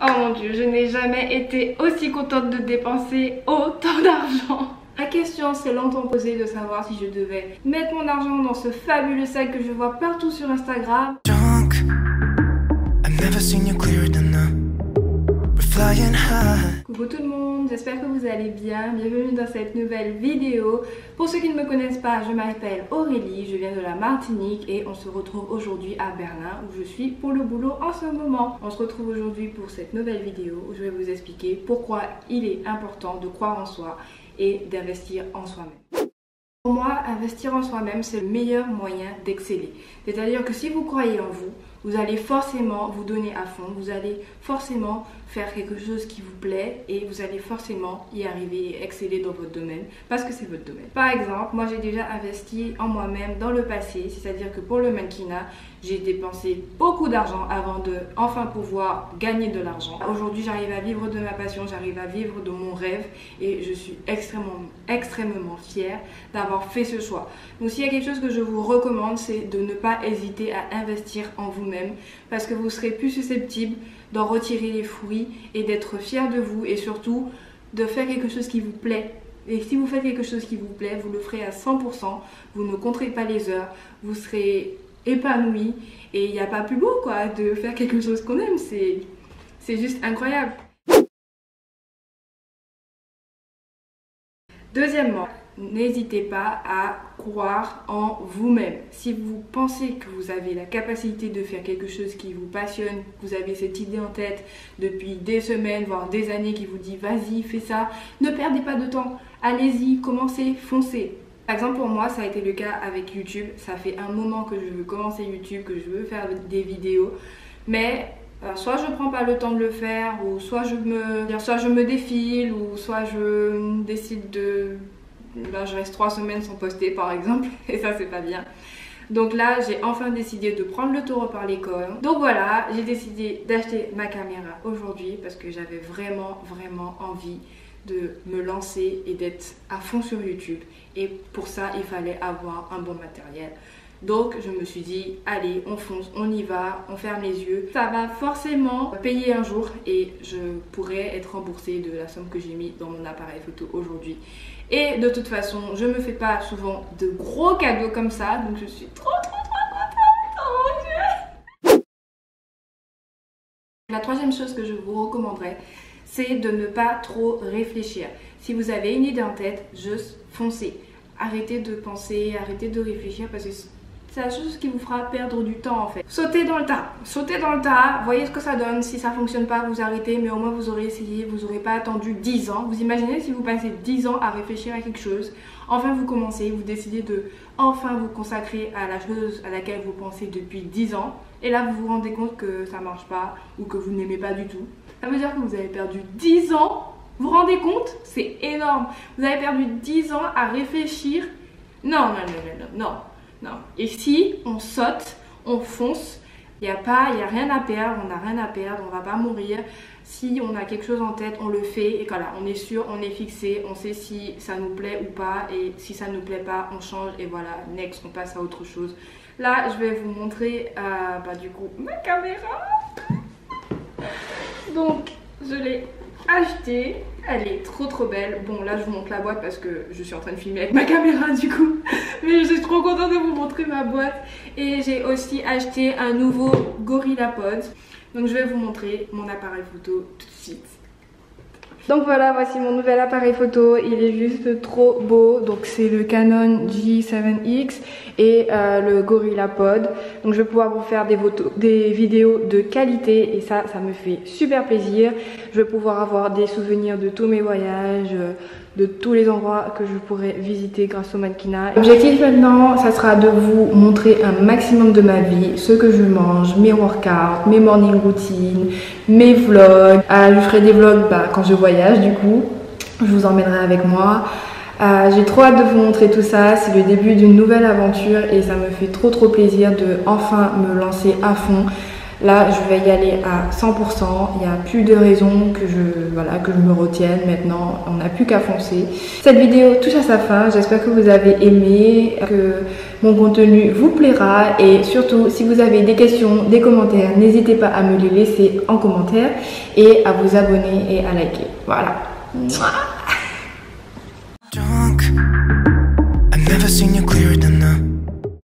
Oh mon dieu, je n'ai jamais été aussi contente de dépenser autant d'argent. La question s'est longtemps posée de savoir si je devais mettre mon argent dans ce fabuleux sac que je vois partout sur Instagram. Coucou tout le monde, j'espère que vous allez bien. Bienvenue dans cette nouvelle vidéo. Pour ceux qui ne me connaissent pas, je m'appelle Aurélie, je viens de la Martinique et on se retrouve aujourd'hui à Berlin où je suis pour le boulot en ce moment. On se retrouve aujourd'hui pour cette nouvelle vidéo où je vais vous expliquer pourquoi il est important de croire en soi et d'investir en soi-même. Pour moi, investir en soi-même, c'est le meilleur moyen d'exceller. C'est-à-dire que si vous croyez en vous, vous allez forcément vous donner à fond, vous allez forcément faire quelque chose qui vous plaît et vous allez forcément y arriver et exceller dans votre domaine parce que c'est votre domaine. Par exemple, moi j'ai déjà investi en moi-même dans le passé, c'est-à-dire que pour le mannequinat, j'ai dépensé beaucoup d'argent avant de enfin pouvoir gagner de l'argent. Aujourd'hui, j'arrive à vivre de ma passion, j'arrive à vivre de mon rêve et je suis extrêmement fière d'avoir fait ce choix. Donc s'il y a quelque chose que je vous recommande, c'est de ne pas hésiter à investir en vous-même parce que vous serez plus susceptible d'en retirer les fruits et d'être fier de vous et surtout de faire quelque chose qui vous plaît. Et si vous faites quelque chose qui vous plaît, vous le ferez à 100%, vous ne compterez pas les heures, vous serez épanoui et il n'y a pas plus beau quoi de faire quelque chose qu'on aime, c'est juste incroyable. Deuxièmement, n'hésitez pas à croire en vous-même. Si vous pensez que vous avez la capacité de faire quelque chose qui vous passionne, vous avez cette idée en tête depuis des semaines, voire des années qui vous dit vas-y, fais ça, ne perdez pas de temps, allez-y, commencez, foncez. Par exemple pour moi ça a été le cas avec YouTube, ça fait un moment que je veux commencer YouTube, que je veux faire des vidéos, mais soit je prends pas le temps de le faire, ou soit je me défile, ou soit je décide de... Là, je reste 3 semaines sans poster par exemple, et ça c'est pas bien. Donc là, j'ai enfin décidé de prendre le taureau par les cornes. Donc voilà, j'ai décidé d'acheter ma caméra aujourd'hui parce que j'avais vraiment envie de me lancer et d'être à fond sur YouTube. Et pour ça, il fallait avoir un bon matériel. Donc je me suis dit, allez, on fonce, on y va, on ferme les yeux. Ça va forcément payer un jour et je pourrais être remboursée de la somme que j'ai mis dans mon appareil photo aujourd'hui. Et de toute façon, je me fais pas souvent de gros cadeaux comme ça, donc je suis trop contente, oh mon Dieu. La troisième chose que je vous recommanderais, c'est de ne pas trop réfléchir. Si vous avez une idée en tête, juste foncez. Arrêtez de penser, arrêtez de réfléchir parce que c'est la chose qui vous fera perdre du temps en fait. Sautez dans le tas, voyez ce que ça donne. Si ça fonctionne pas, vous arrêtez, mais au moins vous aurez essayé, vous n'aurez pas attendu 10 ans. Vous imaginez si vous passez 10 ans à réfléchir à quelque chose, enfin vous commencez, vous décidez de enfin vous consacrer à la chose à laquelle vous pensez depuis 10 ans, et là vous vous rendez compte que ça marche pas ou que vous n'aimez pas du tout. Ça veut dire que vous avez perdu 10 ans, vous vous rendez compte? C'est énorme. Vous avez perdu 10 ans à réfléchir. Non. Et si on saute, on fonce, il n'y a rien à perdre, on n'a rien à perdre, on va pas mourir. Si on a quelque chose en tête, on le fait et voilà, on est sûr, on est fixé, on sait si ça nous plaît ou pas et si ça ne nous plaît pas, on change et voilà, next, on passe à autre chose. Là, je vais vous montrer du coup ma caméra. Donc, je l'ai achetée, elle est trop belle. Bon là je vous montre la boîte parce que je suis en train de filmer avec ma caméra du coup, mais je suis trop contente de vous montrer ma boîte. Et j'ai aussi acheté un nouveau GorillaPod, donc je vais vous montrer mon appareil photo tout de suite. Donc voilà, voici mon nouvel appareil photo, il est juste trop beau. Donc c'est le Canon G7X et le GorillaPod. Donc je vais pouvoir vous faire des vidéos de qualité et ça me fait super plaisir. Je vais pouvoir avoir des souvenirs de tous mes voyages, de tous les endroits que je pourrais visiter grâce au mannequinat. L'objectif maintenant, ça sera de vous montrer un maximum de ma vie, ce que je mange, mes workouts, mes morning routines, mes vlogs. Je ferai des vlogs quand je voyage du coup, je vous emmènerai avec moi. J'ai trop hâte de vous montrer tout ça, c'est le début d'une nouvelle aventure et ça me fait trop plaisir de enfin me lancer à fond. Là, je vais y aller à 100%. Il n'y a plus de raison que je me retienne maintenant. On n'a plus qu'à foncer. Cette vidéo touche à sa fin. J'espère que vous avez aimé, que mon contenu vous plaira. Et surtout, si vous avez des questions, des commentaires, n'hésitez pas à me les laisser en commentaire et à vous abonner et à liker. Voilà. I've never seen you clearer than